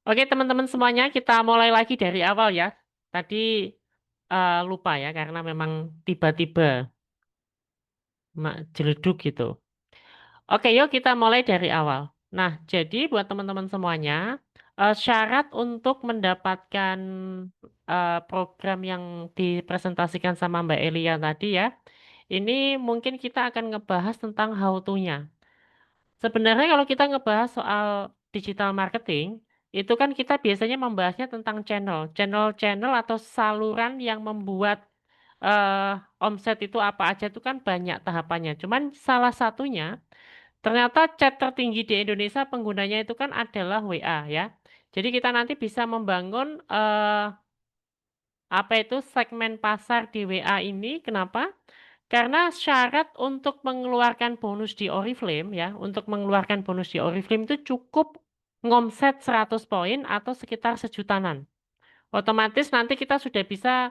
Oke, teman-teman semuanya, kita mulai lagi dari awal ya. Tadi lupa ya, karena memang tiba-tiba jeleduk gitu. Oke, yuk kita mulai dari awal. Nah, jadi buat teman-teman semuanya, syarat untuk mendapatkan program yang dipresentasikan sama Mbak Elia tadi ya, ini mungkin kita akan ngebahas tentang how to-nya. Sebenarnya kalau kita ngebahas soal digital marketing, itu kan kita biasanya membahasnya tentang channel-channel atau saluran yang membuat eh, omset itu apa aja itu kan banyak tahapannya. Cuman salah satunya ternyata chat tertinggi di Indonesia penggunanya itu kan adalah WA ya. Jadi kita nanti bisa membangun apa itu segmen pasar di WA ini. Kenapa? Karena syarat untuk mengeluarkan bonus di Oriflame ya, untuk mengeluarkan bonus di Oriflame itu cukup ngomset 100 poin atau sekitar sejutaan. Otomatis nanti kita sudah bisa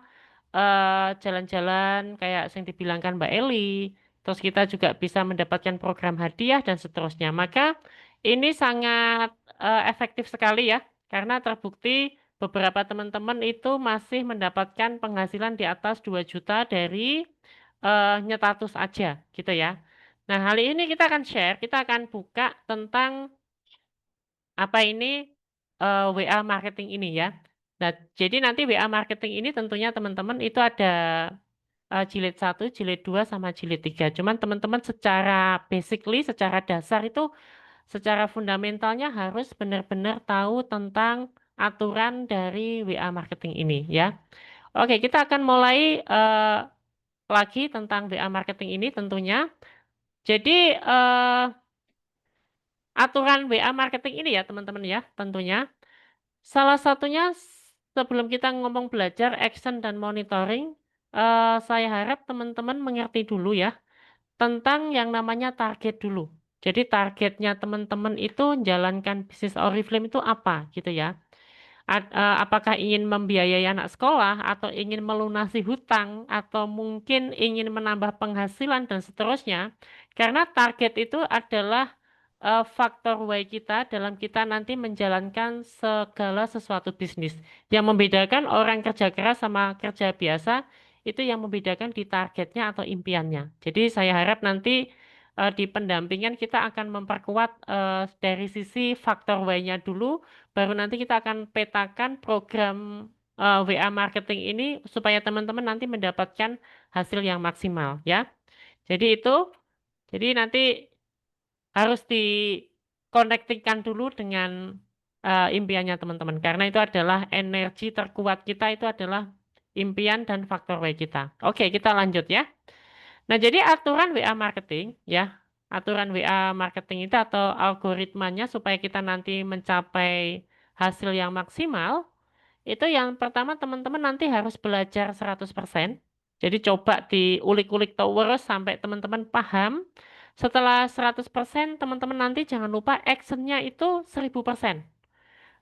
jalan-jalan kayak yang dibilangkan Mbak Eli, terus kita juga bisa mendapatkan program hadiah dan seterusnya. Maka ini sangat efektif sekali ya, karena terbukti beberapa teman-teman itu masih mendapatkan penghasilan di atas 2 juta dari nyetatus aja gitu ya. Nah, hari ini kita akan share, kita akan buka tentang apa ini WA marketing ini ya. Nah, jadi nanti WA marketing ini tentunya teman-teman itu ada jilid 1, jilid 2, sama jilid 3. Cuman teman-teman secara basically, secara dasar itu, secara fundamentalnya harus benar-benar tahu tentang aturan dari WA marketing ini ya. Oke, kita akan mulai lagi tentang WA marketing ini tentunya. Jadi aturan WA marketing ini ya teman-teman ya tentunya. Salah satunya sebelum kita ngomong belajar action dan monitoring, saya harap teman-teman mengerti dulu ya tentang yang namanya target dulu. Jadi targetnya teman-teman itu menjalankan bisnis Oriflame itu apa gitu ya. Apakah ingin membiayai anak sekolah atau ingin melunasi hutang atau mungkin ingin menambah penghasilan dan seterusnya. Karena target itu adalah faktor Y kita dalam kita nanti menjalankan segala sesuatu bisnis. Yang membedakan orang kerja keras sama kerja biasa itu yang membedakan di targetnya atau impiannya. Jadi saya harap nanti di pendampingan kita akan memperkuat dari sisi faktor Y-nya dulu, baru nanti kita akan petakan program WA marketing ini supaya teman-teman nanti mendapatkan hasil yang maksimal ya. Jadi itu, jadi nanti harus dikonektikan dulu dengan impiannya teman-teman karena itu adalah energi terkuat kita itu adalah impian dan faktor W kita. Oke, kita lanjut ya. Nah, jadi aturan WA marketing ya, aturan WA marketing itu atau algoritmanya supaya kita nanti mencapai hasil yang maksimal itu yang pertama teman-teman nanti harus belajar 100%. Jadi coba diulik-ulik terus sampai teman-teman paham. Setelah 100%, teman-teman nanti jangan lupa actionnya itu 1000%.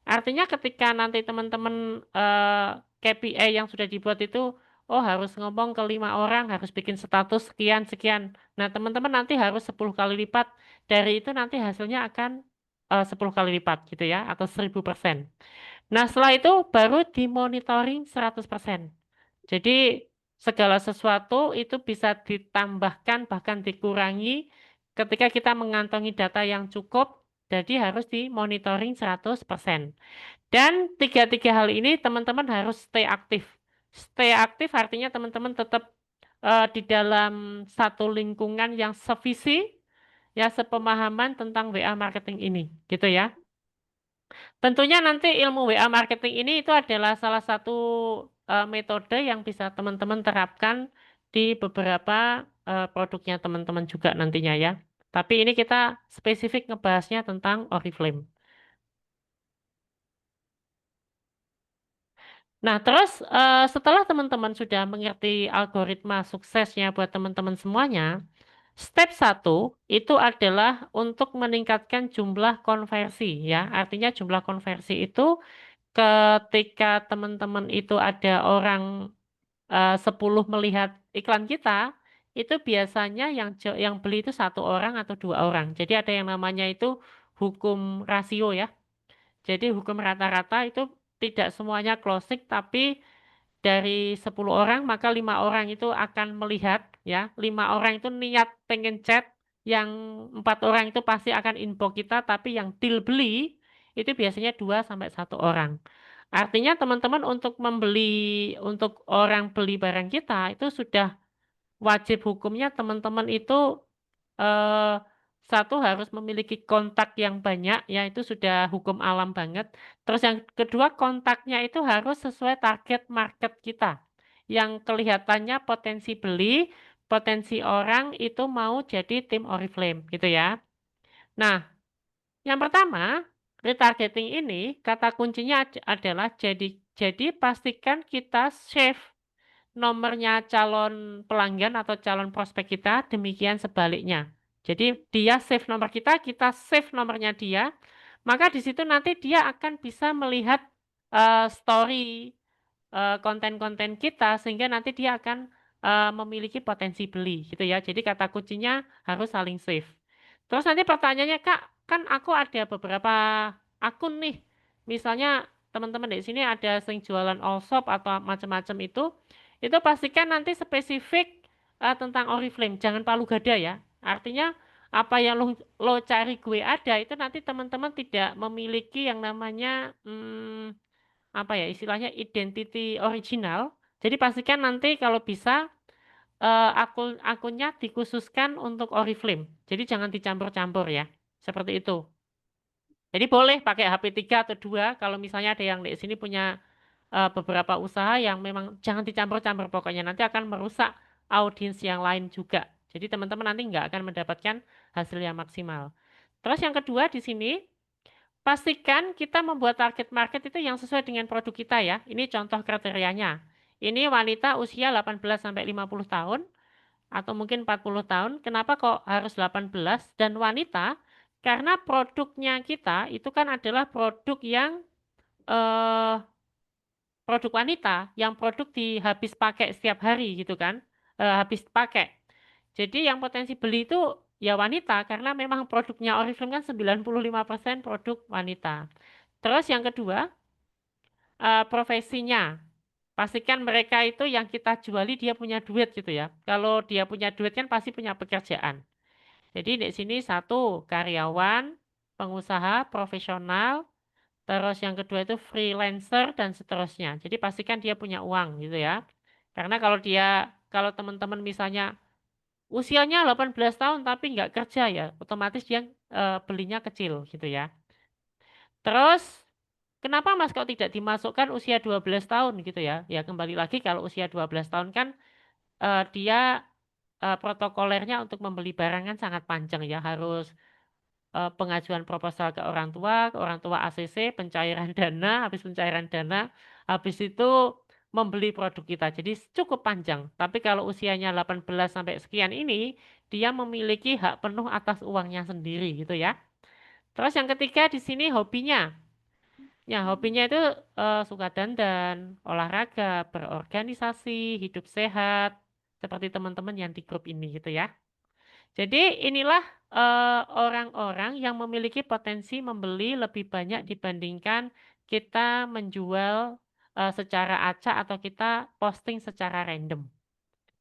Artinya ketika nanti teman-teman KPI yang sudah dibuat itu, oh harus ngomong ke 5 orang, harus bikin status sekian-sekian. Nah, teman-teman nanti harus 10 kali lipat. Dari itu nanti hasilnya akan 10 kali lipat gitu ya, atau 1000%. Nah, setelah itu baru dimonitoring 100%. Jadi segala sesuatu itu bisa ditambahkan bahkan dikurangi ketika kita mengantongi data yang cukup, jadi harus dimonitoring 100%. Dan tiga-tiga hal ini teman-teman harus stay aktif. Stay aktif artinya teman-teman tetap di dalam satu lingkungan yang sevisi, ya sepemahaman tentang WA marketing ini, gitu ya. Tentunya nanti ilmu WA marketing ini itu adalah salah satu metode yang bisa teman-teman terapkan di beberapa produknya teman-teman juga nantinya ya. Tapi ini kita spesifik ngebahasnya tentang Oriflame. Nah, terus setelah teman-teman sudah mengerti algoritma suksesnya buat teman-teman semuanya, step satu itu adalah untuk meningkatkan jumlah konversi ya. Artinya jumlah konversi itu ketika teman-teman itu ada orang 10 melihat iklan kita, itu biasanya yang beli itu 1 orang atau 2 orang. Jadi ada yang namanya itu hukum rasio ya. Jadi hukum rata-rata itu tidak semuanya closing, tapi dari 10 orang maka 5 orang itu akan melihat ya, 5 orang itu niat pengen chat, yang 4 orang itu pasti akan inbox kita, tapi yang deal beli itu biasanya 2 sampai 1 orang. Artinya teman-teman untuk orang beli barang kita itu sudah wajib hukumnya teman-teman itu Eee, satu harus memiliki kontak yang banyak, ya itu sudah hukum alam banget. Terus yang kedua kontaknya itu harus sesuai target market kita, yang kelihatannya potensi beli, potensi orang itu mau jadi tim Oriflame gitu ya. Nah, yang pertama, retargeting ini kata kuncinya adalah jadi pastikan kita save nomornya calon pelanggan atau calon prospek kita, demikian sebaliknya. Jadi dia save nomor kita save nomornya dia, maka di situ nanti dia akan bisa melihat, story, konten-konten kita sehingga nanti dia akan, memiliki potensi beli gitu ya. Jadi kata kuncinya harus saling save. Terus nanti pertanyaannya, "Kak, kan aku ada beberapa akun nih." Misalnya teman-teman di sini ada sering jualan all shop atau macam-macam itu pastikan nanti spesifik, tentang Oriflame, jangan palu gada ya. Artinya apa yang lo cari gue ada, itu nanti teman-teman tidak memiliki yang namanya, apa ya, istilahnya identity original. Jadi pastikan nanti kalau bisa, akunnya dikhususkan untuk Oriflame. Jadi jangan dicampur-campur ya, seperti itu. Jadi boleh pakai HP 3 atau 2 kalau misalnya ada yang di sini punya beberapa usaha yang memang jangan dicampur-campur pokoknya nanti akan merusak audiens yang lain juga. Jadi teman-teman nanti nggak akan mendapatkan hasil yang maksimal. Terus yang kedua di sini, pastikan kita membuat target market itu yang sesuai dengan produk kita ya. Ini contoh kriterianya. Ini wanita usia 18 sampai 50 tahun atau mungkin 40 tahun. Kenapa kok harus 18 dan wanita? Karena produknya kita itu kan adalah produk yang eh, produk wanita yang produk habis pakai setiap hari gitu kan, habis pakai. Jadi yang potensi beli itu ya wanita karena memang produknya Oriflame kan 95% produk wanita. Terus yang kedua, profesinya. Pastikan mereka itu yang kita juali dia punya duit gitu ya. Kalau dia punya duit kan pasti punya pekerjaan. Jadi di sini satu karyawan, pengusaha, profesional, terus yang kedua itu freelancer dan seterusnya. Jadi pastikan dia punya uang gitu ya. Karena kalau teman-teman misalnya usianya 18 tahun tapi nggak kerja ya, otomatis dia belinya kecil gitu ya. Terus kenapa Mas kok tidak dimasukkan usia 12 tahun gitu ya? Ya kembali lagi kalau usia 12 tahun kan dia protokolernya untuk membeli barang kan sangat panjang ya, harus pengajuan proposal ke orang tua ACC, pencairan dana, habis pencairan dana, habis itu membeli produk kita. Jadi cukup panjang. Tapi kalau usianya 18 sampai sekian ini, dia memiliki hak penuh atas uangnya sendiri gitu ya. Terus yang ketiga di sini hobinya. Ya, hobinya itu suka dandan, olahraga, berorganisasi, hidup sehat, seperti teman-teman yang di grup ini gitu ya. Jadi inilah orang-orang yang memiliki potensi membeli lebih banyak dibandingkan kita menjual secara acak atau kita posting secara random.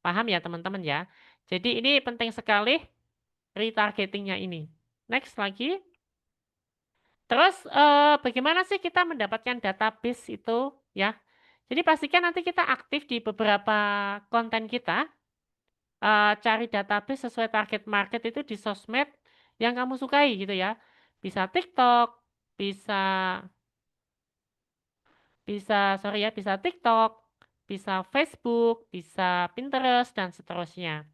Paham ya teman-teman ya? Jadi ini penting sekali retargetingnya ini. Next lagi. Terus bagaimana sih kita mendapatkan database itu ya? Jadi pastikan nanti kita aktif di beberapa konten kita, cari database sesuai target market itu di sosmed yang kamu sukai gitu ya. Bisa TikTok, bisa bisa TikTok, bisa Facebook, bisa Pinterest dan seterusnya.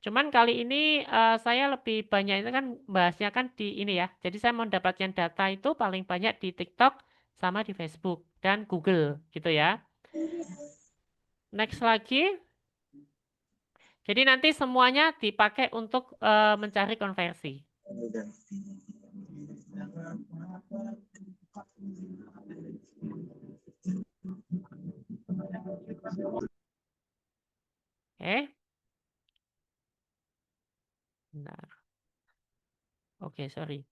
Cuman kali ini saya lebih banyak itu kan bahasnya kan di ini ya. Jadi saya mendapatkan data itu paling banyak di TikTok sama di Facebook dan Google gitu ya. Next lagi. Jadi nanti semuanya dipakai untuk mencari konversi. Bentar. Oke, sorry.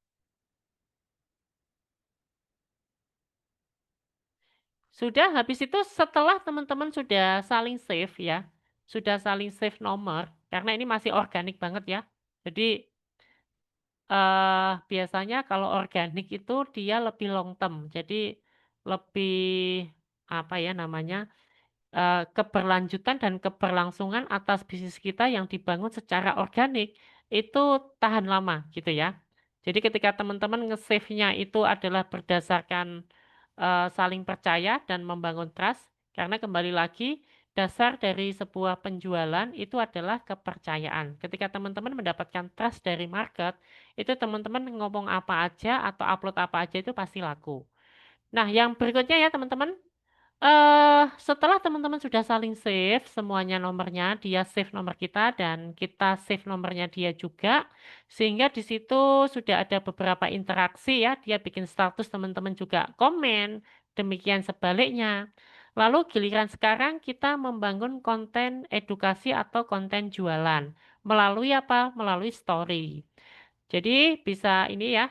Sudah habis itu setelah teman-teman sudah saling save ya, sudah saling save nomor, karena ini masih organik banget ya. Jadi, biasanya kalau organik itu dia lebih long term. Jadi lebih, apa ya namanya, keberlanjutan dan keberlangsungan atas bisnis kita yang dibangun secara organik, itu tahan lama gitu ya. Jadi ketika teman-teman nge-save-nya itu adalah berdasarkan, saling percaya dan membangun trust, karena kembali lagi dasar dari sebuah penjualan itu adalah kepercayaan. Ketika teman-teman mendapatkan trust dari market, itu teman-teman ngomong apa aja atau upload apa aja itu pasti laku. Nah yang berikutnya ya teman-teman, setelah teman-teman sudah saling save semuanya nomornya, dia save nomor kita dan kita save nomornya dia juga, sehingga di situ sudah ada beberapa interaksi ya, dia bikin status teman-teman juga komen, demikian sebaliknya. Lalu giliran sekarang kita membangun konten edukasi atau konten jualan. Melalui apa? Melalui story. Jadi bisa ini ya,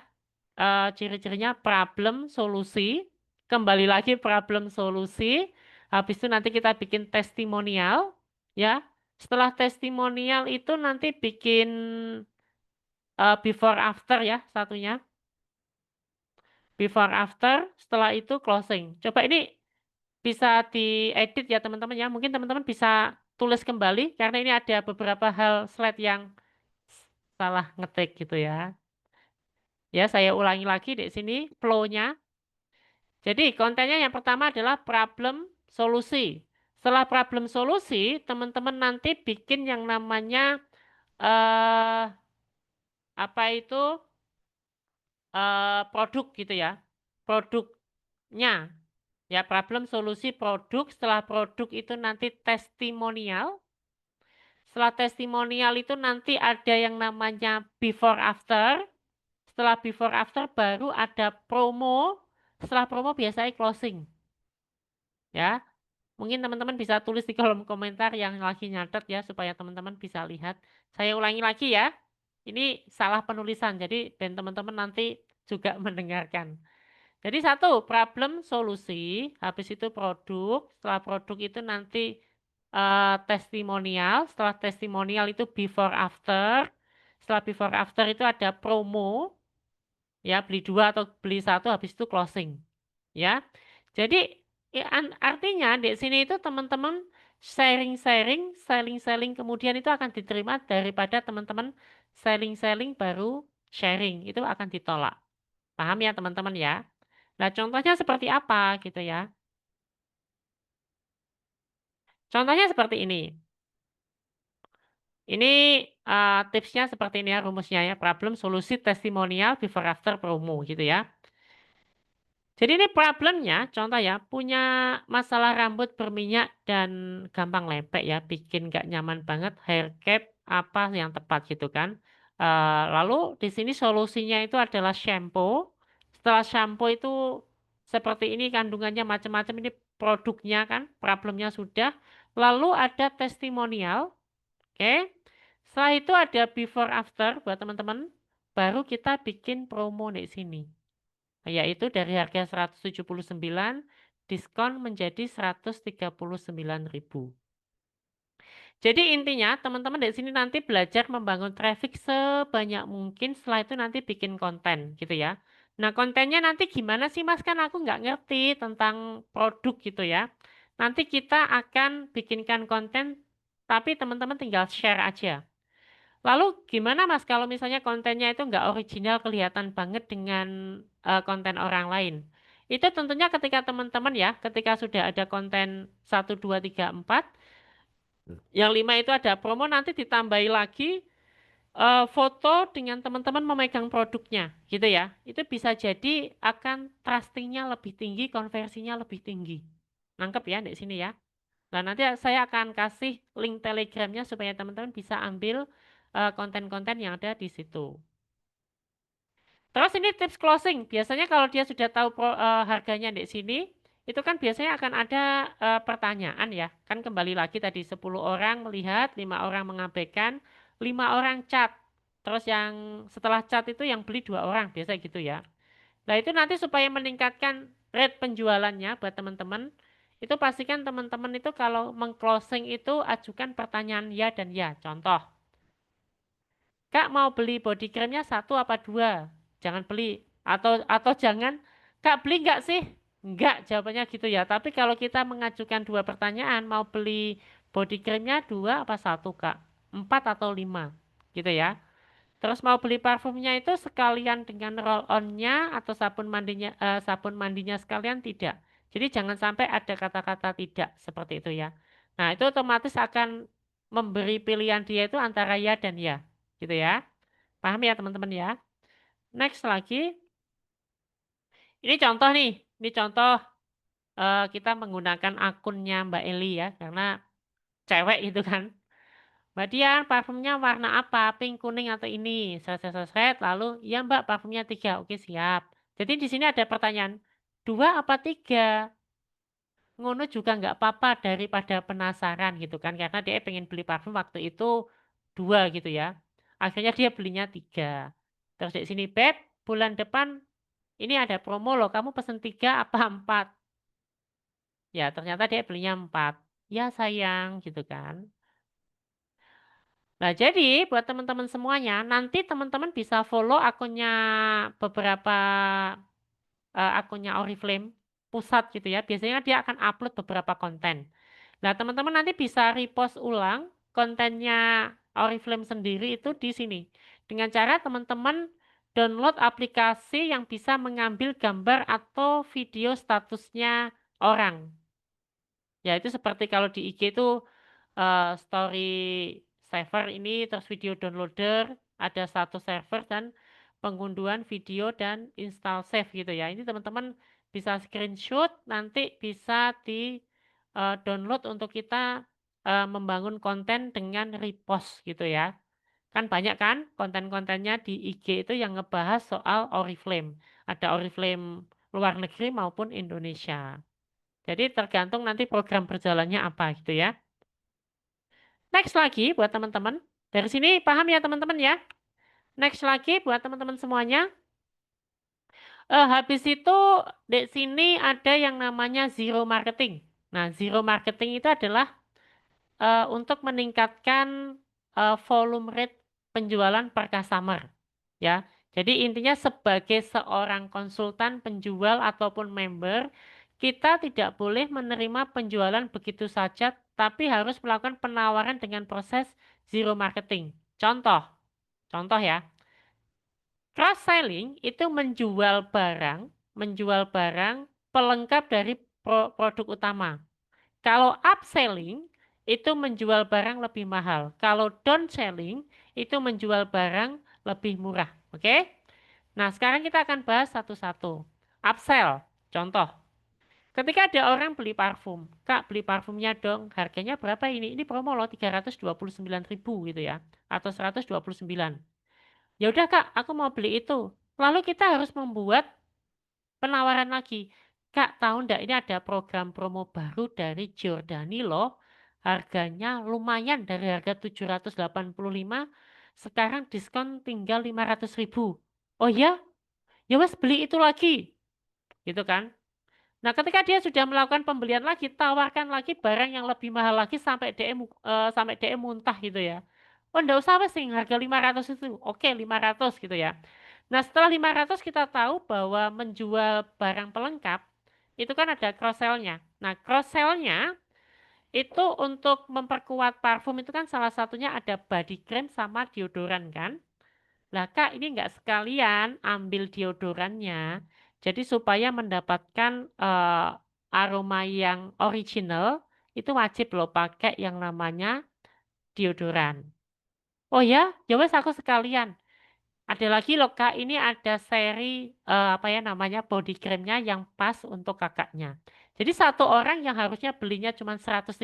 ciri-cirinya problem, solusi, kembali lagi problem, solusi, habis itu nanti kita bikin testimonial, ya. Setelah testimonial itu nanti bikin, before after ya satunya, before after, setelah itu closing. Coba ini bisa diedit ya teman-teman ya, mungkin teman-teman bisa tulis kembali karena ini ada beberapa hal slide yang salah ngetik gitu ya. Ya, saya ulangi lagi di sini flow-nya. Jadi kontennya yang pertama adalah problem solusi. Setelah problem solusi, teman-teman nanti bikin yang namanya eh apa itu produk gitu ya. Produknya ya problem solusi produk. Setelah produk itu nanti testimonial. Setelah testimonial itu nanti ada yang namanya before after. Setelah before after baru ada promo. Setelah promo biasanya closing. Ya, mungkin teman-teman bisa tulis di kolom komentar yang lagi nyatet ya supaya teman-teman bisa lihat. Saya ulangi lagi ya. Ini salah penulisan jadi dan teman-teman nanti juga mendengarkan. Jadi satu, problem solusi, habis itu produk, setelah produk itu nanti testimonial, setelah testimonial itu before after. Setelah before after itu ada promo, ya beli dua atau beli satu habis itu closing. Ya. Jadi ya, artinya di sini itu teman-teman sharing-sharing, selling-selling kemudian itu akan diterima daripada teman-teman selling-selling baru sharing itu akan ditolak. Paham ya teman-teman ya? Nah, contohnya seperti apa gitu ya? Contohnya seperti ini. Ini tipsnya seperti ini ya rumusnya ya. Problem, solusi, testimonial, before after, promo gitu ya. Jadi ini problemnya, contoh ya, punya masalah rambut berminyak dan gampang lepek ya, bikin gak nyaman banget, hair cap apa yang tepat gitu kan. Lalu di sini solusinya itu adalah shampoo. Setelah shampoo itu seperti ini kandungannya macam-macam, ini produknya kan, problemnya sudah. Lalu ada testimonial, oke. Setelah itu ada before after buat teman-teman, baru kita bikin promo di sini. Yaitu dari harga 179 diskon menjadi 139.000. Jadi intinya teman-teman di sini nanti belajar membangun traffic sebanyak mungkin, setelah itu nanti bikin konten gitu ya. Nah kontennya nanti gimana sih Mas, kan aku nggak ngerti tentang produk gitu ya. Nanti kita akan bikinkan konten tapi teman-teman tinggal share aja. Lalu gimana Mas kalau misalnya kontennya itu nggak original kelihatan banget dengan konten orang lain? Itu tentunya ketika teman-teman ya, ketika sudah ada konten 1, 2, 3, 4, yang 5 itu ada promo nanti ditambahi lagi foto dengan teman-teman memegang produknya gitu ya. Itu bisa jadi akan trustingnya lebih tinggi, konversinya lebih tinggi. Nangkep ya di sini ya. Nah, nanti saya akan kasih link Telegramnya supaya teman-teman bisa ambil konten-konten yang ada di situ. Terus ini tips closing. Biasanya kalau dia sudah tahu harganya di sini, itu kan biasanya akan ada pertanyaan ya. Kan kembali lagi tadi 10 orang melihat, 5 orang mengabaikan, 5 orang chat. Terus yang setelah chat itu yang beli 2 orang, biasa gitu ya. Nah, itu nanti supaya meningkatkan rate penjualannya buat teman-teman, itu pastikan teman-teman itu kalau meng-closing itu ajukan pertanyaan ya dan ya. Contoh, Kak mau beli body creamnya satu apa dua? Jangan beli. Atau jangan, Kak beli nggak sih? Enggak, jawabannya gitu ya. Tapi kalau kita mengajukan dua pertanyaan, mau beli body creamnya dua apa satu, Kak? Empat atau lima? Gitu ya. Terus mau beli parfumnya itu sekalian dengan roll onnya atau sabun mandinya sekalian tidak. Jadi jangan sampai ada kata-kata tidak seperti itu ya. Nah, itu otomatis akan memberi pilihan dia itu antara ya dan ya. Gitu ya. Paham ya teman-teman ya? Next lagi. Ini contoh nih. Ini contoh kita menggunakan akunnya Mbak Eli ya. Karena cewek itu kan. Mbak Dian, parfumnya warna apa? Pink, kuning, atau ini? Seret, lalu, ya Mbak, parfumnya tiga. Oke, siap. Jadi di sini ada pertanyaan, dua apa tiga? Ngono juga nggak apa-apa daripada penasaran gitu kan. Karena dia pengen beli parfum waktu itu dua gitu ya. Akhirnya dia belinya tiga. Terus di sini, Beb, bulan depan ini ada promo loh. Kamu pesen tiga apa empat? Ya, ternyata dia belinya empat. Ya sayang gitu kan. Nah, jadi buat teman-teman semuanya, nanti teman-teman bisa follow beberapa akunnya Oriflame pusat gitu ya. Biasanya dia akan upload beberapa konten. Nah, teman-teman nanti bisa repost ulang kontennya Oriflame sendiri itu di sini. Dengan cara teman-teman download aplikasi yang bisa mengambil gambar atau video statusnya orang. Ya, itu seperti kalau di IG itu story saver ini, terus video downloader, ada satu server dan pengunduhan video dan install save gitu ya. Ini teman-teman bisa screenshot, nanti bisa di download untuk kita membangun konten dengan repost gitu ya. Kan banyak kan konten-kontennya di IG itu yang ngebahas soal Oriflame. Ada Oriflame luar negeri maupun Indonesia. Jadi tergantung nanti program berjalannya apa gitu ya. Next lagi buat teman-teman. Dari sini paham ya teman-teman ya. Next lagi buat teman-teman semuanya. Habis itu di sini ada yang namanya zero marketing. Nah, zero marketing itu adalah untuk meningkatkan volume rate penjualan per customer. Ya, jadi intinya sebagai seorang konsultan penjual ataupun member, kita tidak boleh menerima penjualan begitu saja, tapi harus melakukan penawaran dengan proses zero marketing. Contoh, contoh ya, cross selling itu menjual barang pelengkap dari produk utama. Kalau upselling itu menjual barang lebih mahal. Kalau downselling itu menjual barang lebih murah. Oke? Nah, sekarang kita akan bahas satu-satu. Upsell, contoh. Ketika ada orang beli parfum, Kak beli parfumnya dong, harganya berapa ini? Ini promo loh 329.000 gitu ya, atau 129. Ya udah Kak, aku mau beli itu. Lalu kita harus membuat penawaran lagi. Kak, tahu ndak ini ada program promo baru dari Giordani loh. Harganya lumayan dari harga 785, sekarang diskon tinggal 500.000. Oh ya? Ya wes beli itu lagi. Gitu kan? Nah, ketika dia sudah melakukan pembelian lagi, tawarkan lagi barang yang lebih mahal lagi sampai DM muntah gitu ya. Oh, enggak usah wes sing harga 500 itu. Oke, 500 gitu ya. Nah, setelah 500 kita tahu bahwa menjual barang pelengkap itu kan ada cross sell-nya. Nah, cross sell-nya itu untuk memperkuat parfum itu kan salah satunya ada body cream sama deodoran kan. Lah Kak, ini enggak sekalian ambil deodorannya. Jadi supaya mendapatkan aroma yang original itu wajib loh pakai yang namanya deodoran. Oh ya, ya wes aku sekalian. Ada lagi loh Kak, ini ada seri apa ya namanya body creamnya yang pas untuk kakaknya. Jadi satu orang yang harusnya belinya cuma 138,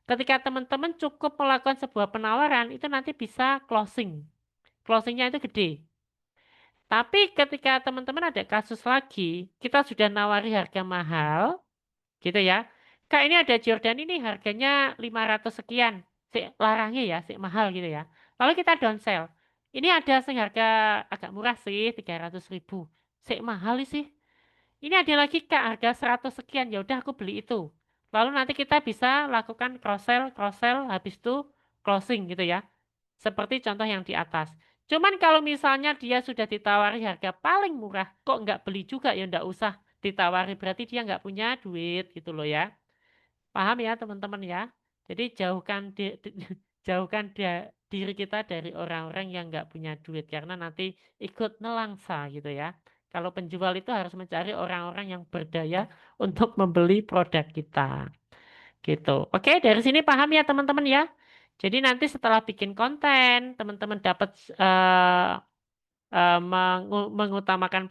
ketika teman-teman cukup melakukan sebuah penawaran, itu nanti bisa closing. Closingnya itu gede. Tapi ketika teman-teman ada kasus lagi, kita sudah nawari harga mahal, gitu ya. Kak ini ada Jordan ini harganya 500 sekian. Si larangnya ya, si mahal gitu ya. Lalu kita downsell. Ini ada sing harga agak murah sih, 300.000. Sik mahal sih. Ini ada lagi Kak, harga 100 sekian. Ya udah aku beli itu. Lalu nanti kita bisa lakukan cross sell, habis itu closing gitu ya. Seperti contoh yang di atas. Cuman kalau misalnya dia sudah ditawari harga paling murah, kok nggak beli juga ya nggak usah ditawari. Berarti dia nggak punya duit gitu loh ya. Paham ya teman-teman ya? Jadi jauhkan diri kita dari orang-orang yang nggak punya duit karena nanti ikut nelangsa gitu ya. Kalau penjual itu harus mencari orang-orang yang berdaya untuk membeli produk kita. Gitu. Oke, dari sini paham ya teman-teman ya. Jadi nanti setelah bikin konten, teman-teman dapat eh, mengutamakan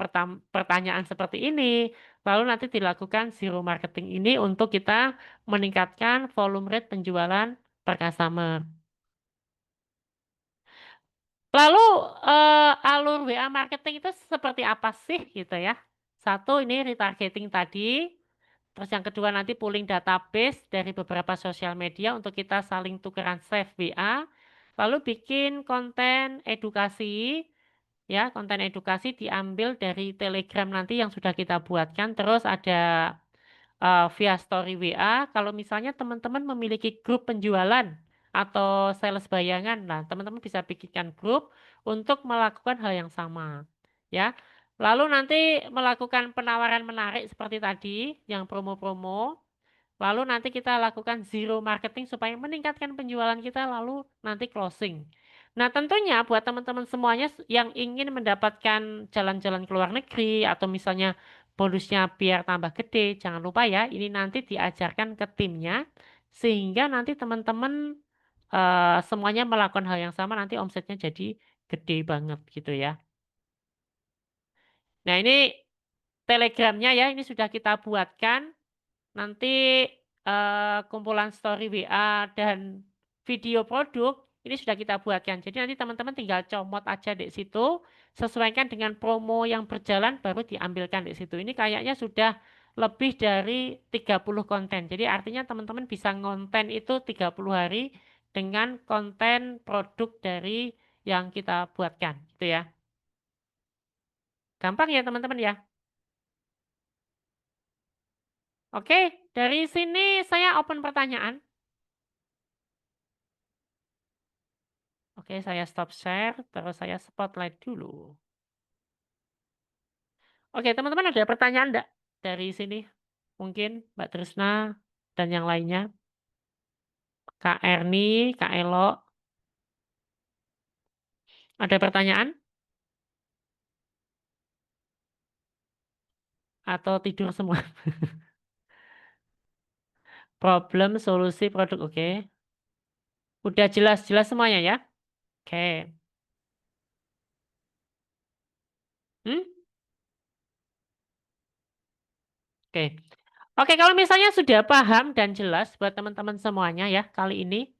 pertanyaan seperti ini, lalu nanti dilakukan zero marketing ini untuk kita meningkatkan volume rate penjualan per customer. Lalu alur WA marketing itu seperti apa sih gitu ya? Satu ini retargeting tadi, terus yang kedua nanti pooling database dari beberapa sosial media untuk kita saling tukeran save WA, lalu bikin konten edukasi. Ya, konten edukasi diambil dari Telegram nanti yang sudah kita buatkan. Terus ada via story WA. Kalau misalnya teman-teman memiliki grup penjualan atau sales bayangan, nah teman-teman bisa bikinkan grup untuk melakukan hal yang sama. Ya, lalu nanti melakukan penawaran menarik seperti tadi, yang promo-promo. Lalu nanti kita lakukan zero marketing supaya meningkatkan penjualan kita lalu nanti closing. Nah, tentunya buat teman-teman semuanya yang ingin mendapatkan jalan-jalan ke luar negeri atau misalnya bonusnya biar tambah gede, jangan lupa ya, ini nanti diajarkan ke timnya sehingga nanti teman-teman semuanya melakukan hal yang sama nanti omsetnya jadi gede banget gitu ya. Nah, ini telegramnya ya, ini sudah kita buatkan. Nanti kumpulan story WA dan video produk ini sudah kita buatkan. Jadi nanti teman-teman tinggal comot aja di situ, sesuaikan dengan promo yang berjalan baru diambilkan di situ. Ini kayaknya sudah lebih dari 30 konten. Jadi artinya teman-teman bisa ngonten itu 30 hari dengan konten produk dari yang kita buatkan, gitu ya. Gampang ya teman-teman ya. Oke, dari sini saya open pertanyaan. Oke, saya stop share, terus saya spotlight dulu. Oke, teman-teman ada pertanyaan enggak dari sini? Mungkin Mbak Trisna dan yang lainnya. Kak Erni, Kak Elo, ada pertanyaan? Atau tidur semua? Problem, solusi, produk, oke. Udah jelas-jelas semuanya ya? Oke. Hmm? Oke. Oke, kalau misalnya sudah paham dan jelas buat teman-teman semuanya ya kali ini,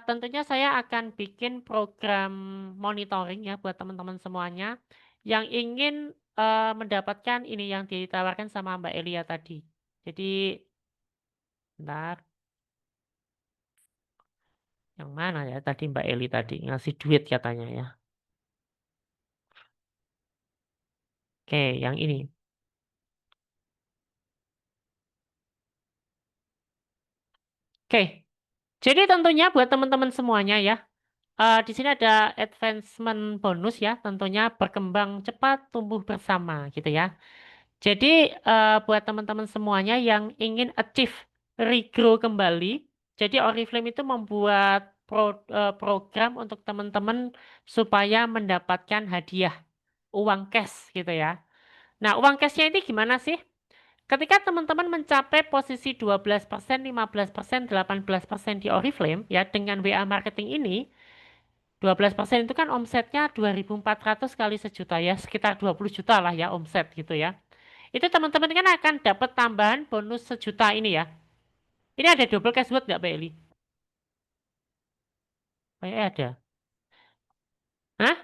tentunya saya akan bikin program monitoring ya buat teman-teman semuanya yang ingin mendapatkan ini yang ditawarkan sama Mbak Elia tadi. Jadi, bentar, yang mana ya tadi Mbak Eli tadi ngasih duit katanya ya. Oke, yang ini. Oke, jadi tentunya buat teman-teman semuanya ya, di sini ada advancement bonus ya, tentunya berkembang cepat, tumbuh bersama gitu ya. Jadi buat teman-teman semuanya yang ingin achieve regrow kembali, jadi Oriflame itu membuat program untuk teman-teman supaya mendapatkan hadiah uang cash gitu ya. Nah, uang cashnya ini gimana sih? Ketika teman-teman mencapai posisi 12%, 15%, 18% di Oriflame ya dengan WA marketing ini, 12% itu kan omsetnya 2.400 kali sejuta ya, sekitar 20 juta lah ya omset gitu ya. Itu teman-teman kan akan dapat tambahan bonus sejuta ini ya. Ini ada double cashback nggak, Mbak Eli? Kayaknya ada. Hah?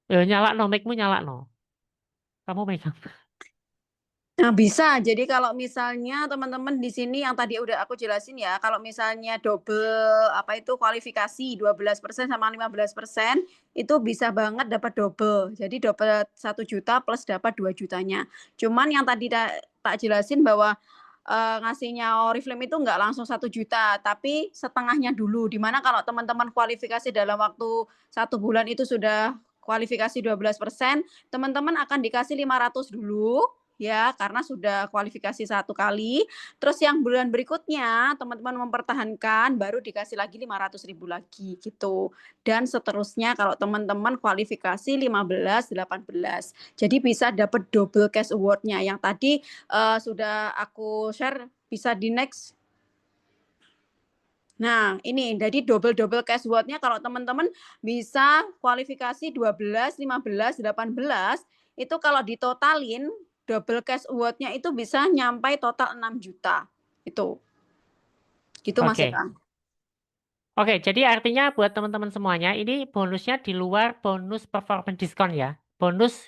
Ya, nyala no, mic-mu nyala no. Kamu megang. Nah, bisa. Jadi kalau misalnya teman-teman di sini yang tadi udah aku jelasin ya, kalau misalnya double apa itu kualifikasi 12% sama 15% itu bisa banget dapat double. Jadi dapat 1 juta plus dapat 2 jutanya. Cuman yang tadi tak jelasin bahwa ngasihnya Oriflame itu nggak langsung 1 juta, tapi setengahnya dulu. Dimana kalau teman-teman kualifikasi dalam waktu 1 bulan itu sudah kualifikasi 12%, teman-teman akan dikasih 500 dulu ya, karena sudah kualifikasi 1 kali. Terus yang bulan berikutnya teman-teman mempertahankan baru dikasih lagi 500.000 lagi gitu. Dan seterusnya kalau teman-teman kualifikasi 15, 18. Jadi bisa dapat double cash award-nya. Yang tadi sudah aku share, bisa di next. Nah, ini jadi double cash award-nya kalau teman-teman bisa kualifikasi 12, 15, 18, itu kalau ditotalin double cash award-nya itu bisa nyampai total 6 juta. Itu. Gitu Mas Oke. Eka. Oke, jadi artinya buat teman-teman semuanya, ini bonusnya di luar bonus performance diskon ya. Bonus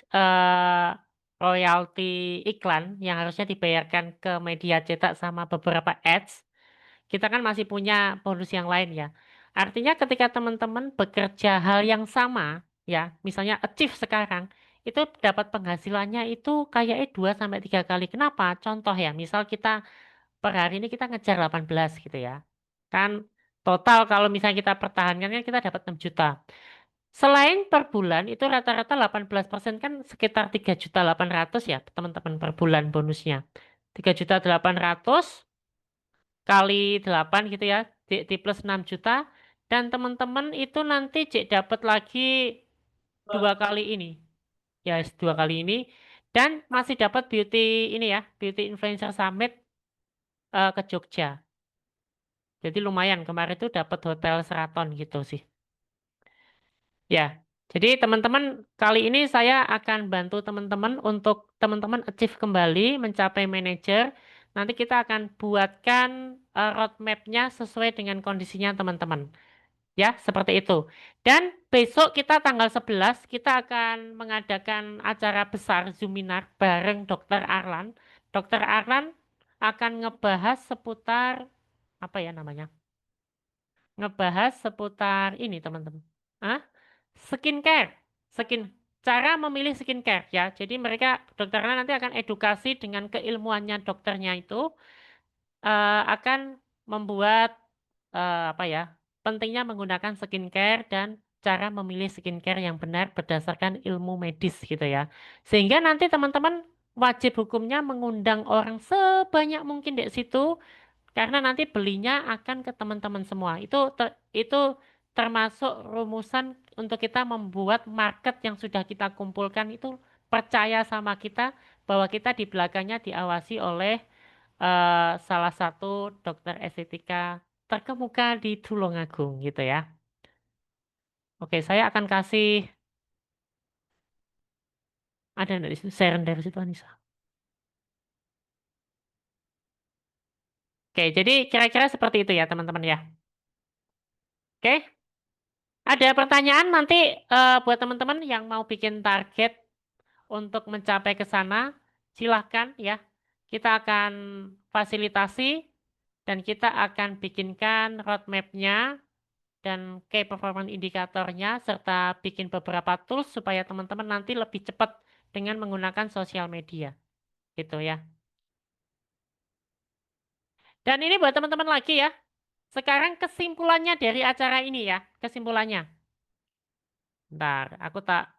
royalti iklan yang harusnya dibayarkan ke media cetak sama beberapa ads. Kita kan masih punya bonus yang lain ya. Artinya ketika teman-teman bekerja hal yang sama, ya, misalnya achieve sekarang, itu dapat penghasilannya itu kayaknya 2 sampai 3 kali. Kenapa? Contoh ya, misal kita per hari ini kita ngejar 18 gitu ya. Kan total kalau misalnya kita pertahankan kan kita dapat 6 juta. Selain per bulan itu rata-rata 18% kan sekitar 3.800.000 ya teman-teman per bulan bonusnya. 3.800.000 kali 8 gitu ya, di plus 6 juta. Dan teman-teman itu nanti cek dapat lagi 2 kali ini. Ya, 2 kali ini. Dan masih dapat beauty ini ya, Beauty Influencer Summit ke Jogja. Jadi lumayan, kemarin itu dapat hotel Sheraton gitu sih. Ya, jadi teman-teman kali ini saya akan bantu teman-teman untuk teman-teman achieve kembali mencapai manajer. Nanti kita akan buatkan roadmap-nya sesuai dengan kondisinya teman-teman. Ya, seperti itu. Dan besok kita tanggal 11 kita akan mengadakan acara besar Zoominar bareng Dokter Arlan. Dokter Arlan akan ngebahas seputar apa ya namanya? Ngebahas seputar ini teman-teman. Ah, skincare. Skin Cara memilih skincare ya. Jadi mereka dokternya nanti akan edukasi dengan keilmuannya dokternya itu akan membuat apa ya? Pentingnya menggunakan skincare dan cara memilih skincare yang benar berdasarkan ilmu medis gitu ya. Sehingga nanti teman-teman wajib hukumnya mengundang orang sebanyak mungkin di situ karena nanti belinya akan ke teman-teman semua. Itu termasuk rumusan untuk kita membuat market yang sudah kita kumpulkan itu percaya sama kita bahwa kita di belakangnya diawasi oleh salah satu dokter estetika terkemuka di Tulungagung gitu ya. Oke, saya akan kasih ada dari situ, share dari situ Anissa. Oke, jadi kira-kira seperti itu ya teman-teman ya. Oke. Ada pertanyaan nanti buat teman-teman yang mau bikin target untuk mencapai ke sana, silahkan ya. Kita akan fasilitasi dan kita akan bikinkan roadmap-nya dan key performance indikatornya serta bikin beberapa tools supaya teman-teman nanti lebih cepat dengan menggunakan sosial media. Gitu ya. Dan ini buat teman-teman lagi ya. Sekarang kesimpulannya dari acara ini ya. Kesimpulannya. Bentar, aku tak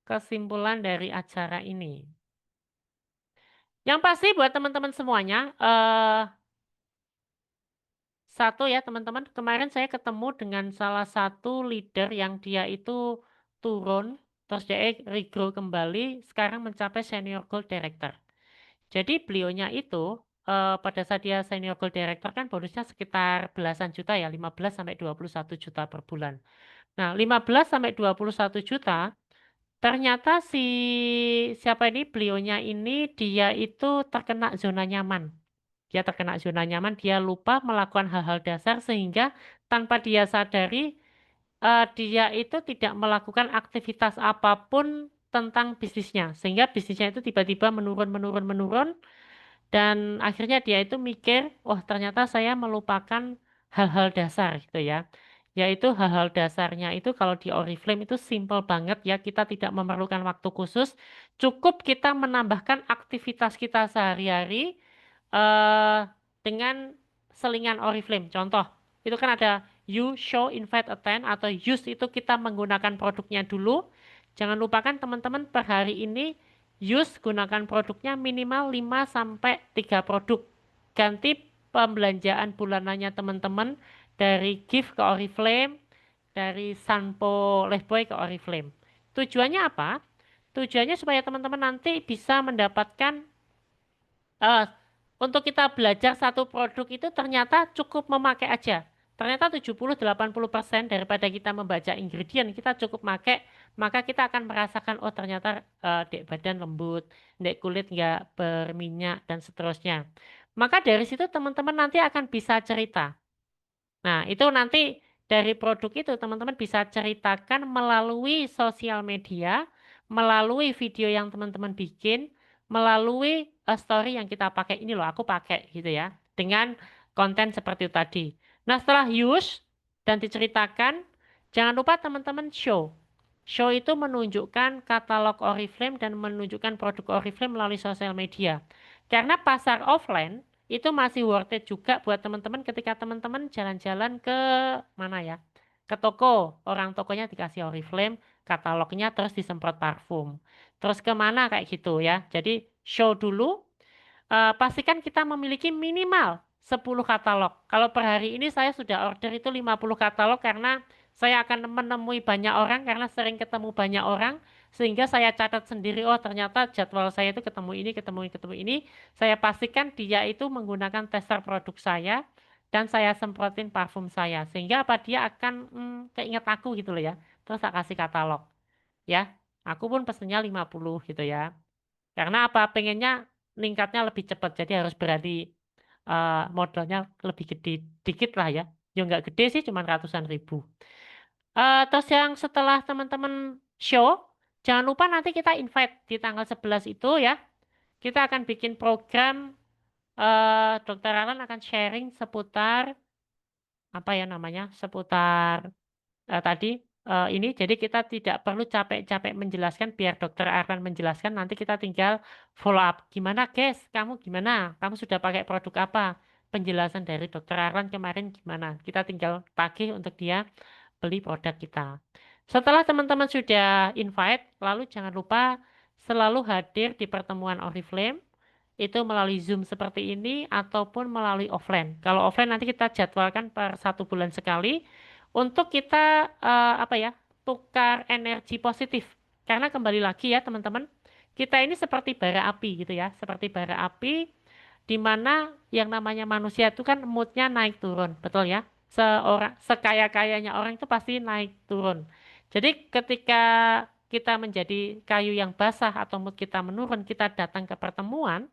kesimpulan dari acara ini. Yang pasti buat teman-teman semuanya, satu ya teman-teman, kemarin saya ketemu dengan salah satu leader yang dia itu turun, terus dia regrow kembali, sekarang mencapai senior gold director. Jadi beliaunya itu pada saat dia senior gold director kan bonusnya sekitar belasan juta ya, 15 sampai 21 juta per bulan. Nah, 15 sampai 21 juta ternyata siapa ini beliaunya ini dia itu terkena zona nyaman. Dia terkena zona nyaman, dia lupa melakukan hal-hal dasar sehingga tanpa dia sadari dia itu tidak melakukan aktivitas apapun tentang bisnisnya. Sehingga bisnisnya itu tiba-tiba menurun, dan akhirnya dia itu mikir, wah ternyata saya melupakan hal-hal dasar gitu ya. Yaitu hal-hal dasarnya itu kalau di Oriflame itu simple banget ya, kita tidak memerlukan waktu khusus, cukup kita menambahkan aktivitas kita sehari-hari eh dengan selingan Oriflame. Contoh, itu kan ada you, show, invite, attend, atau use itu kita menggunakan produknya dulu. Jangan lupakan teman-teman per hari ini use gunakan produknya minimal 5 sampai 3 produk. Ganti pembelanjaan bulanannya teman-teman dari gift ke Oriflame, dari Sanpo Lifebuoy ke Oriflame. Tujuannya apa? Tujuannya supaya teman-teman nanti bisa mendapatkan eh, untuk kita belajar satu produk itu ternyata cukup memakai aja. Ternyata 70-80% daripada kita membaca ingredient, kita cukup pakai, maka kita akan merasakan, oh ternyata dek badan lembut, dek kulit nggak berminyak, dan seterusnya. Maka dari situ teman-teman nanti akan bisa cerita. Nah, itu nanti dari produk itu teman-teman bisa ceritakan melalui sosial media, melalui video yang teman-teman bikin, melalui story yang kita pakai. Ini loh, aku pakai gitu ya. Dengan konten seperti itu tadi. Nah, setelah use dan diceritakan, jangan lupa teman-teman show. Show itu menunjukkan katalog Oriflame dan menunjukkan produk Oriflame melalui sosial media. Karena pasar offline itu masih worth it juga buat teman-teman ketika teman-teman jalan-jalan ke mana ya? Ke toko, orang tokonya dikasih Oriflame, katalognya terus disemprot parfum. Terus kemana kayak gitu ya. Jadi show dulu, pastikan kita memiliki minimal 10 katalog. Kalau per hari ini saya sudah order itu 50 katalog karena saya akan menemui banyak orang karena sering ketemu banyak orang sehingga saya catat sendiri, oh ternyata jadwal saya itu ketemu ini, ketemu ini, ketemu ini. Saya pastikan dia itu menggunakan tester produk saya dan saya semprotin parfum saya sehingga apa dia akan keinget aku gitu loh ya. Terus saya kasih katalog ya. Aku pun pesennya 50 gitu ya. Karena apa? Pengennya ningkatnya lebih cepat. Jadi harus berani modalnya lebih gede dikit lah ya. Ya nggak gede sih, cuma ratusan ribu. Terus yang setelah teman-teman show, jangan lupa nanti kita invite di tanggal 11 itu ya. Kita akan bikin program, Dokter Alan akan sharing seputar apa ya namanya? Seputar tadi ini jadi kita tidak perlu capek-capek menjelaskan biar dokter Arlan menjelaskan nanti kita tinggal follow up gimana guys kamu gimana kamu sudah pakai produk apa penjelasan dari dokter Arlan kemarin gimana kita tinggal tagih untuk dia beli produk kita setelah teman-teman sudah invite lalu jangan lupa selalu hadir di pertemuan Oriflame itu melalui Zoom seperti ini ataupun melalui offline. Kalau offline nanti kita jadwalkan per 1 bulan sekali untuk kita apa ya tukar energi positif. Karena kembali lagi ya teman-teman, kita ini seperti bara api gitu ya, seperti bara api di mana yang namanya manusia itu kan moodnya naik turun, betul ya? Seorang sekaya-kayanya orang itu pasti naik turun. Jadi ketika kita menjadi kayu yang basah atau mood kita menurun, kita datang ke pertemuan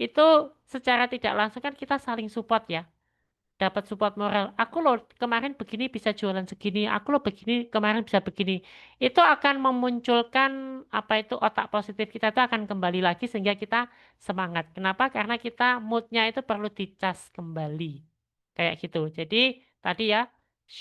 itu secara tidak langsung kan kita saling support ya. Dapat support moral. Aku loh kemarin begini bisa jualan segini. Aku loh begini kemarin bisa begini. Itu akan memunculkan apa itu otak positif kita itu akan kembali lagi sehingga kita semangat. Kenapa? Karena kita moodnya itu perlu dicas kembali. Kayak gitu. Jadi tadi ya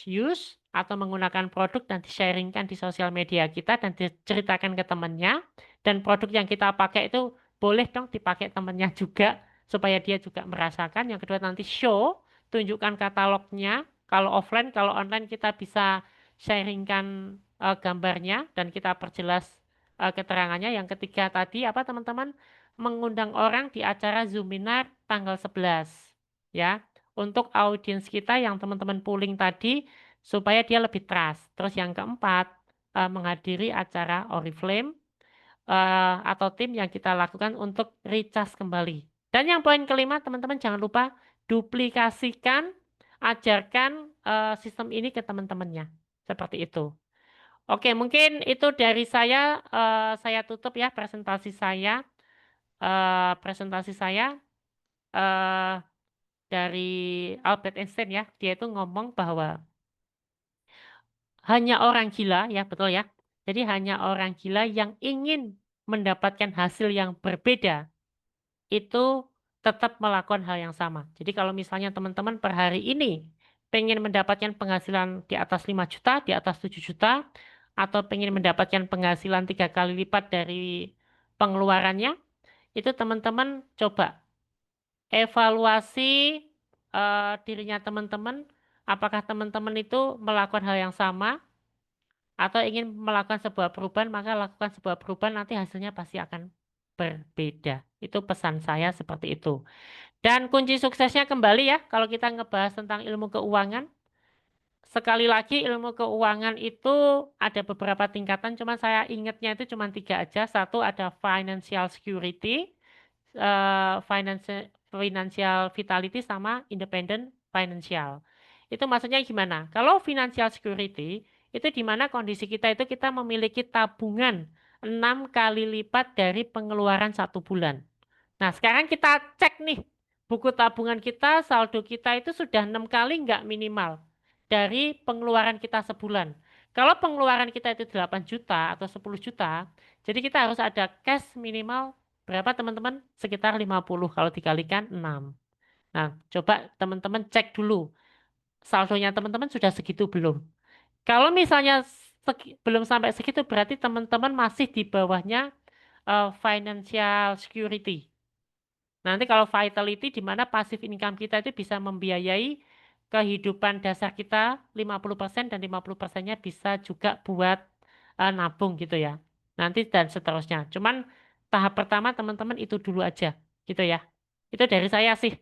use atau menggunakan produk dan di-sharingkan di sosial media kita dan diceritakan ke temannya dan produk yang kita pakai itu boleh dong dipakai temannya juga supaya dia juga merasakan. Yang kedua nanti show, tunjukkan katalognya. Kalau offline, kalau online kita bisa sharingkan gambarnya dan kita perjelas keterangannya. Yang ketiga tadi apa teman-teman? Mengundang orang di acara Zoominar tanggal 11 ya untuk audiens kita yang teman-teman pooling tadi supaya dia lebih trust. Terus yang keempat, menghadiri acara Oriflame atau tim yang kita lakukan untuk recharge kembali. Dan yang poin kelima, teman-teman jangan lupa duplikasikan, ajarkan sistem ini ke teman-temannya. Seperti itu. Oke, mungkin itu dari saya. Saya tutup ya presentasi saya. Presentasi saya eh, dari Albert Einstein ya. Dia itu ngomong bahwa hanya orang gila, ya betul ya. Jadi hanya orang gila yang ingin mendapatkan hasil yang berbeda itu tetap melakukan hal yang sama. Jadi kalau misalnya teman-teman per hari ini pengen mendapatkan penghasilan di atas 5 juta, di atas 7 juta, atau pengen mendapatkan penghasilan 3 kali lipat dari pengeluarannya, itu teman-teman coba evaluasi dirinya teman-teman, apakah teman-teman itu melakukan hal yang sama atau ingin melakukan sebuah perubahan, maka lakukan sebuah perubahan nanti hasilnya pasti akan berbeda. Itu pesan saya seperti itu. Dan kunci suksesnya kembali ya, kalau kita ngebahas tentang ilmu keuangan, sekali lagi ilmu keuangan itu ada beberapa tingkatan, cuman saya ingatnya itu cuma 3 aja. Satu ada financial security, financial vitality sama independent financial. Itu maksudnya gimana? Kalau financial security itu di mana kondisi kita itu kita memiliki tabungan 6 kali lipat dari pengeluaran 1 bulan. Nah, sekarang kita cek nih, buku tabungan kita, saldo kita itu sudah 6 kali nggak minimal dari pengeluaran kita sebulan. Kalau pengeluaran kita itu 8 juta atau 10 juta, jadi kita harus ada cash minimal berapa teman-teman? Sekitar 50 kalau dikalikan 6. Nah, coba teman-teman cek dulu, saldonya teman-teman sudah segitu belum? Kalau misalnya belum sampai segitu, berarti teman-teman masih di bawahnya financial security. Nanti kalau vitality di mana passive income kita itu bisa membiayai kehidupan dasar kita 50% dan 50%-nya bisa juga buat nabung gitu ya. Nanti dan seterusnya. Cuman tahap pertama teman-teman itu dulu aja gitu ya. Itu dari saya sih.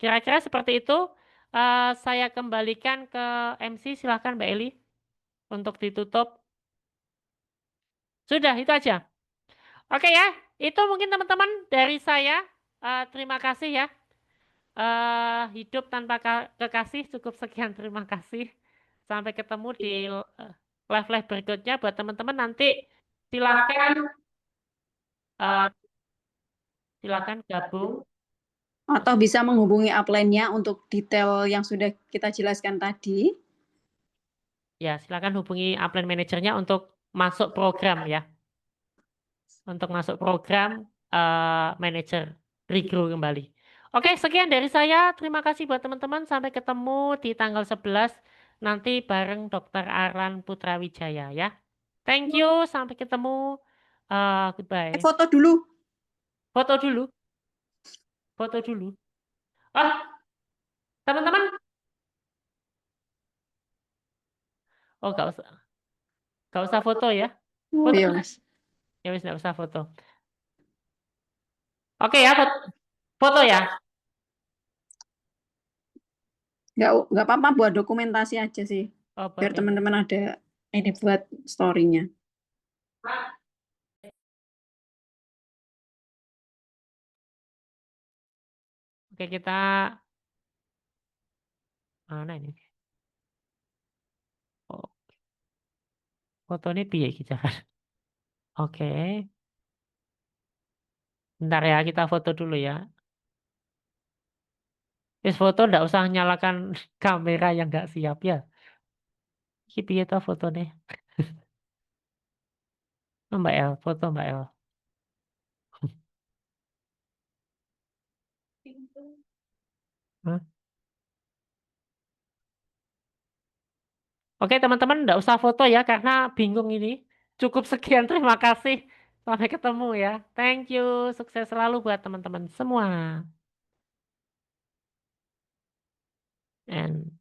Kira-kira seperti itu. Saya kembalikan ke MC, silahkan Mbak Eli untuk ditutup. Sudah, itu aja. Oke ya, itu mungkin teman-teman dari saya. Terima kasih ya. Hidup tanpa kekasih cukup sekian, terima kasih. Sampai ketemu di live-live berikutnya. Buat teman-teman nanti silakan eh, silakan gabung, Atau bisa menghubungi upline-nya untuk detail yang sudah kita jelaskan tadi. ya silakan hubungi upline manajernya untuk masuk program ya, untuk masuk program manajer regrow kembali. Oke, sekian dari saya. Terima kasih buat teman-teman. Sampai ketemu di tanggal 11 nanti bareng Dr. Arlan Putrawijaya ya. Thank you, sampai ketemu. Goodbye. Foto dulu. Foto dulu, foto dulu. Ah, teman-teman. Oh, gak usah foto ya. Oh Foto, iya, Mas. ya wis nggak usah foto. Oke ya, foto ya. Nggak apa-apa buat dokumentasi aja sih. Oh, Biar buat ya. teman-teman ada ini buat story-nya. Oke, kita mana ini? Oh, foto ini piye kita kan? Oke, bentar ya, kita foto dulu ya. Wis foto ndak usah nyalakan kamera yang nggak siap ya. Iki piye to fotonya? Oh, Mbak El, foto Mbak El. Hah? Oke teman-teman, nggak usah foto ya karena bingung ini. Cukup sekian, terima kasih. Sampai ketemu ya. Thank you, sukses selalu buat teman-teman semua. And